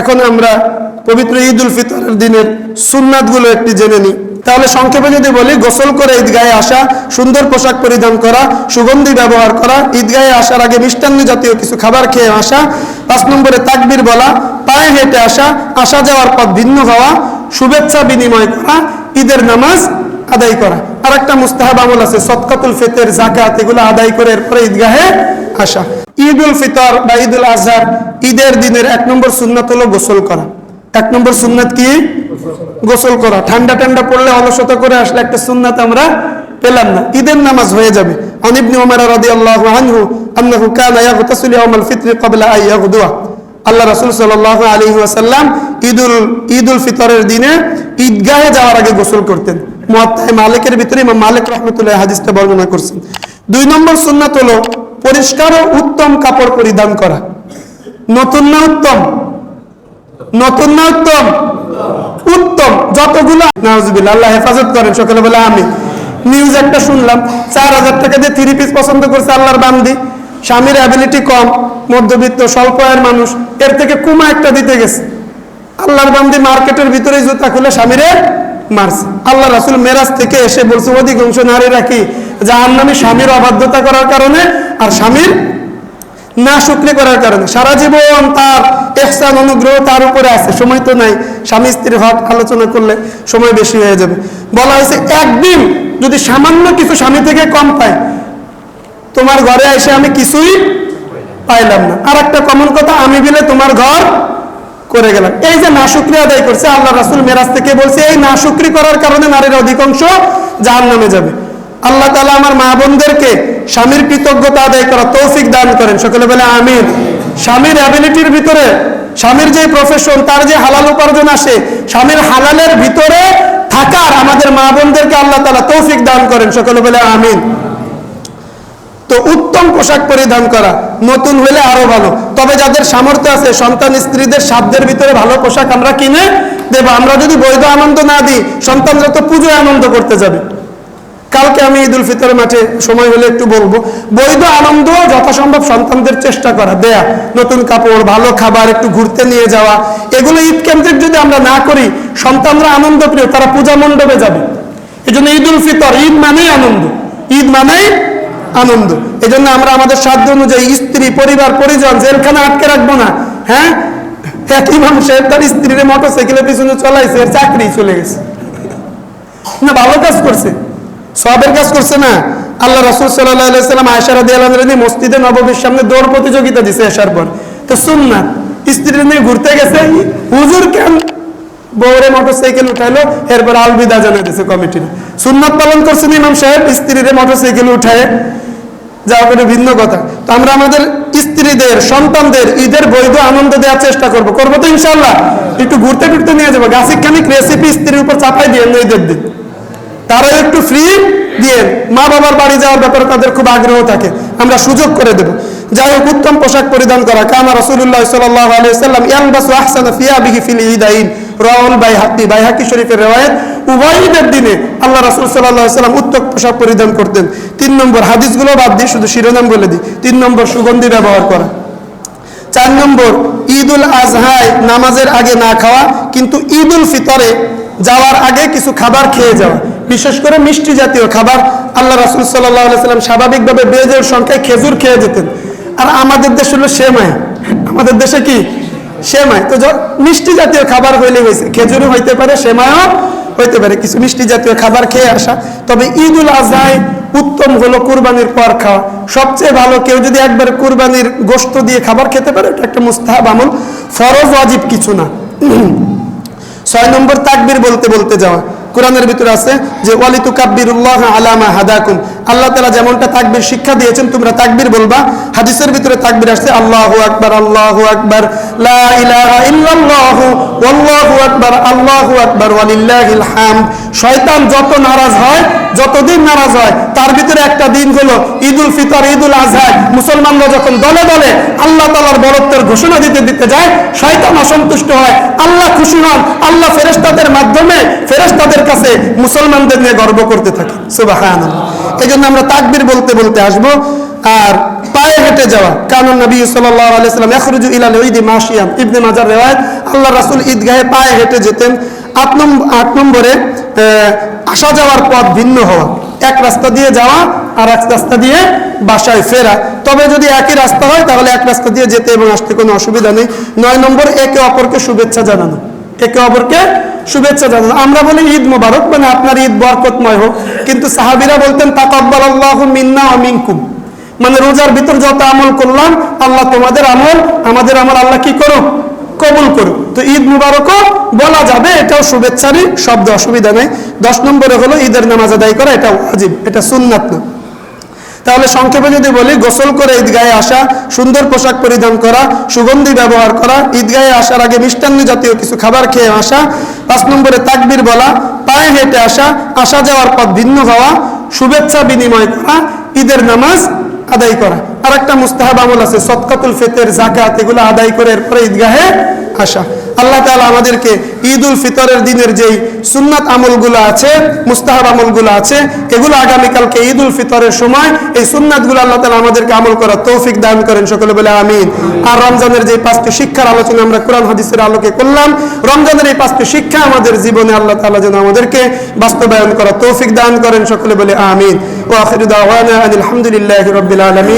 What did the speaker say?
এখন আমরা পবিত্র ঈদ উল ফিতরের দিনের সুন্নাতগুলো একটি জেনে নিই। তাহলে সংক্ষেপে যদি বলি, গোসল করে ঈদগাহে আসা, সুন্দর পোশাক পরিধান করা, সুগন্ধি ব্যবহার করা, ঈদগাহে আসার আগে মিষ্টান্ন জাতীয় কিছু খাবার খেয়ে আসা, 5 নম্বরে তাকবীর বলা, পায়ে হেঁটে আসা, আসা যাওয়ার পথ ভিন্ন হওয়া, শুভেচ্ছা বিনিময় করা, ঈদের নামাজ আদায় করা। আর একটা মুস্তাহাব আমল আছে সদকাতুল ফিতর, যাকাত, এগুলো আদায় করে এরপরে ঈদগাহে আসা। ঈদ উল ফিতর বা ঈদ উল আজহা, ঈদের দিনের 1 নম্বর সুন্নাত হলো গোসল করা। 1 নম্বর সুন্নাত কি? গোসল করা। ঠান্ডা ঠান্ডা পড়লে অলসতা করে আসলে একটা সুন্নাত আমরা পেলাম না, ঈদের নামাজ হয়ে যাবে। আন ইবনে উমর রাদিয়াল্লাহু আনহু আন্নাহু কানা ইয়াগতাসিলু ইয়াউমাল ফিতর ক্বাবলা আন ইয়াগদুয়া। আল্লাহ রাসূল সাল্লাল্লাহু আলাইহি ওয়াসাল্লাম ঈদ উল ফিতরের দিনে ঈদগাহে যাওয়ার আগে গোসল করতেন। মুয়াত্তা মালিকের ভিতরে ইমাম মালিক রাহমাতুল্লাহ হাদিসটা বর্ণনা করছেন। 2 নম্বর সুন্নাত হলো পরিষ্কার ও উত্তম কাপড় পরিধান করা। নতুন না উত্তম? নতুন না উত্তম? উত্তম। যতগুলো, নাউজুবিল্লাহ, আল্লাহ হেফাজত করেন, সকলে বলে আমিন। নিউজ একটা শুনলাম, 4000 টাকা দিয়ে 3 পিস পছন্দ করছে আল্লাহর বান্দি, স্বামীর অ্যাবিলিটি কম, মধ্যবিত্ত স্বল্প আয়ের মানুষ, এর থেকে কুমা একটা দিতে গেছে। আল্লাহর বান্দি মার্কেটের ভিতরে জুতা খুলে স্বামীরে মারছে। আল্লাহ রাসূল মেরাজ থেকে এসে বলছে, অধিকাংশ নারীরা কি জাহান্নামী, স্বামীর অবাধ্যতা করার কারণে আর স্বামীর না শুকরি করার কারণে। সারা জীবন তার ইহসান অনুগ্রহ তার উপরে আছে, সময় তো নাই, স্বামী স্ত্রীর হক আলোচনা করলে সময় বেশি হয়ে যাবে। বলা হয়েছে একদিন যদি সামান্য কিছু স্বামী থেকে কম পায়, তোমার ঘরে এসে আমি কিছুই পাইলাম না। আর একটা কমন কথা, আমি বিলে তোমার ঘর করে গেলাম। এই যে নাশুকরি আদায় করছে, আল্লাহ রাসূল মেরাজ থেকে বলছে এই নাশুকরি করার কারণে নারীর অধিকাংশ জাহান্নামে যাবে। আল্লাহ তাআলা আমার মা বোনদেরকে স্বামীর কৃতজ্ঞতা আদায় করা তৌফিক দান করেন, সকলে বলে আমিন। স্বামীর অ্যাবিলিটির ভিতরে, স্বামীর যে প্রফেশন, তার যে হালাল উপার্জন আসে, স্বামীর হালালের ভিতরে থাকার আমাদের মা বোনদেরকে আল্লাহ তাআলা তৌফিক দান করেন, সকলে বলে আমিন। তো উত্তম পোশাক পরিধান করা, নতুন হলে আরো ভালো। তবে যাদের সামর্থ্য আছে, সন্তান স্ত্রীদের সাধ্যের ভিতরে ভালো পোশাক আমরা কিনে দেব। আমরা যদি বৈধ আনন্দ না দিই, সন্তানরা তো পুজোয় আনন্দ করতে যাবে। কালকে আমি ঈদ উল ফিতর মাঠে সময় হলে একটু বলবো, বৈধ আনন্দ যথাসম্ভব সন্তানদের চেষ্টা করা, দেয়া, নতুন কাপড়, ভালো খাবার, একটু ঘুরতে নিয়ে যাওয়া, এগুলো ঈদ কেন্দ্রিক যদি আমরা না করি, সন্তানরা আনন্দ প্রিয়, তারা পূজা মণ্ডপে যাবে। এই জন্য ঈদ উল ফিতর, ঈদ মানেই আনন্দ, ঈদ মানেই আনন্দ। এই জন্য আমরা আমাদের সাধ্য অনুযায়ী স্ত্রী, পরিবার, পরিজন জেলখানে আটকে রাখবো না। হ্যাঁ, এক ইমাম সাহেব তার স্ত্রীর মোটরসাইকেলের পিছনে চলাইছে, এর চাকরি চলে গেছে না, ভালো কাজ করছে, সওয়াবের কাজ করছে না। আল্লাহ রাসূল সাল্লাল্লাহু আলাইহি ওয়াসাল্লাম আয়েশা রাদিয়াল্লাহু আনহা মসজিদে নববীর সামনে দৌড় প্রতিযোগিতা দিছে আসার পর। তো সুন্নাত, স্ত্রী নিয়ে ঘুরতে গেছে, হুজুর কেন বউরে মোটরসাইকেল উঠাইলো, এরপর আলবিদা জানিয়ে দিয়েছে কমিটির। সুন্নাত পালন করছেন ইমাম সাহেব, স্ত্রীরে মোটরসাইকেল উঠায় যাওয়া করে ভিন্ন কথা। তো আমরা আমাদের স্ত্রীদের, সন্তানদের ঈদের বৈধ আনন্দ দেওয়ার চেষ্টা করবো তো ইনশাল্লাহ। একটু ঘুরতে ঘুরতে নিয়ে যাবো, গাছিখানিক রেসিপি স্ত্রীর উপর চাপাই দিয়ে ঈদের দিন, তারা একটু ফ্রি দিয়ে, মা বাবার বাড়ি যাওয়ার ব্যাপারে তাদের খুব আগ্রহ থাকে, আমরা সুযোগ করে দেব। যাই হোক, উত্তম পোশাক পরিধান করা। কানা রাসূলুল্লাহ সাল্লাল্লাহু আলাইহি ওয়াসাল্লাম ইয়ালবাসু আহসানা ফিয়াবিহি ফিল ঈদাইন, রাওয়াহুল বাইহাকি শরীফের রিওয়ায়াত। উভয় ঈদের দিনে আল্লাহ রাসূল সাল্লাল্লাহু আলাইহি ওয়াসাল্লাম উত্তম পোশাক পরিধান করতেন। 3 নম্বর, হাদিসগুলো বাদ দিয়ে শুধু শিরোনাম বলে দিই। 3 নম্বর, সুগন্ধি ব্যবহার করা। 4 নম্বর, ঈদ উল আজহায় নামাজের আগে না খাওয়া, কিন্তু ঈদ উল ফিতরে যাওয়ার আগে কিছু খাবার খেয়ে যাওয়া, বিশেষ করে মিষ্টি জাতীয় খাবার। আল্লাহ রাসূল সাল্লাল্লাহু আলাইহি ওয়াসাল্লাম স্বাভাবিকভাবে বেজোর সংখ্যায় খেজুর খেয়ে যেতেন। আর আমাদের দেশ হলো সেমাই, আমাদের দেশে কি সেমাই, তো মিষ্টি জাতীয় খাবার হইলে হয়েছে, খেজুরও হইতে পারে, সেমাইও হইতে পারে, কিছু মিষ্টি জাতীয় খাবার খেয়ে আসা। তবে ঈদ উল আজহায় উত্তম হলো কুরবানির পর খাওয়া, সবচেয়ে ভালো। কেউ যদি একবার কুরবানির গোশত দিয়ে খাবার খেতে পারে, এটা একটা মুস্তাহাব আমল, ফরজ ওয়াজিব কিছু না। 6 নম্বর, তাকবীর বলতে বলতে যাওয়া। কোরআনের ভিতরে আছে যে ওয়ালিতুকাব্বিরুল্লাহ আলা মা হাদাকুম, আল্লাহ তাআলা যেমনটা তাকবীর শিক্ষা দিয়েছেন তোমরা তাকবীর বলবা। হাদিসের ভিতরে তাকবীর আসছে আল্লাহু আকবার, আল্লাহু আকবার, লা ইলাহা ইল্লাল্লাহু ওয়াল্লাহু আকবার, আল্লাহু আকবার ওয়ালিল্লাহিল হামদ। শয়তান যত নারাজ হয়, যতদিন নারাজ হয়, তার ভিতরে একটা দিন হলো ঈদ উল ফিতর, ঈদ উল আজহা। মুসলমানরা যখন দলে দলে আল্লাহ তাআলার বরত্বের ঘোষণা দিতে যায়, শয়তান অসন্তুষ্ট হয়, আল্লাহ খুশি হন, আল্লাহ ফেরেশতাদের মাধ্যমে ফেরেশতাদের কাছে মুসলমানদের নিয়ে গর্ব করতে থাকে। সুবহানাল্লাহ। এই জন্য আমরা তাকবীর বলতে বলতে আসবো। আর পায়ে হেঁটে যাওয়া, কারণ নবী সাল্লাল্লাহু আলাইহি ওয়াসাল্লাম ইয়াখরুজু ইলাল ঈদ মাশিয়ান, ইবনে মাজাহ রিওয়ায়াত, আল্লাহ রাসূল ঈদগাহে পায়ে হেঁটে যেতেন। 8 নম্বরে আসা যাওয়ার পথ ভিন্ন হওয়া, এক রাস্তা দিয়ে যাওয়া আর এক রাস্তা দিয়ে বাসায় ফেরা। তবে যদি একই রাস্তা হয় তাহলে এক রাস্তা দিয়ে যেতে এবং আসতে কোনো অসুবিধা নেই। 9 নম্বর একে অপরকে শুভেচ্ছা জানানো, একে অপরকে শুভেচ্ছা জানানো। আমরা বলি ঈদ মোবারক, মানে আপনার ঈদ বরকতময় হোক, কিন্তু সাহাবীরা বলতেন তাকাব্বালাল্লাহু মিন্না ওয়া মিনকুম, মানে রোজার ভিতর যত আমল করলাম আল্লাহ তোমাদের আমল আমাদের আমল আল্লাহ কি করুক, কবুল করুক। তো ঈদ মুবারকও বলা যাবে, এটাও শুভেচ্ছারই শব্দ, অসুবিধা নেই। 10 নম্বরে হলো ঈদের নামাজ আদায় করা, এটা ওয়াজিব, এটা সুন্নাত না। তাহলে সংক্ষেপে যদি বলি, গোসল করে ঈদগাহে আসা, সুন্দর পোশাক পরিধান করা, সুগন্ধি ব্যবহার করা, ঈদগাহে আসার আগে মিষ্টান্ন জাতীয় কিছু খাবার খেয়ে আসা, 5 নম্বরে তাকবীর বলা, পায়ে হেঁটে আসা, আসা যাওয়ার পথ ভিন্ন হওয়া, শুভেচ্ছা বিনিময় করা, ঈদের নামাজ আদায় করা। আর একটা মুস্তাহাব আমল আছে সদকাতুল ফিতর, যাকাত, এগুলো আদায় করে এরপরে ঈদগাহে আসা। আল্লাহ তাআলা আমাদেরকে ঈদ উল ফিতরের দিনের যেই সুন্নাত আমলগুলো আছে, মুস্তাহাব আমলগুলো আছে, এগুলো আগামীকালকে ঈদ উল ফিতরের সময় এই সুন্নাতগুলো আল্লাহ তাআলা আমাদেরকে আমল করার তৌফিক দান করেন, সকলে বলে আমিন। আর রমজানের যে 5টি শিক্ষার আলোচনা আমরা কোরআন হাদিসের আলোকে করলাম, রমজানের এই 5টি শিক্ষা আমাদের জীবনে আল্লাহ তাআলা যেন আমাদেরকে বাস্তবায়ন করার তৌফিক দান করেন, সকলে বলে আমিন। ওয়া আখিরু দাওয়ানা আলহামদুলিল্লাহি রাব্বিল আলামিন।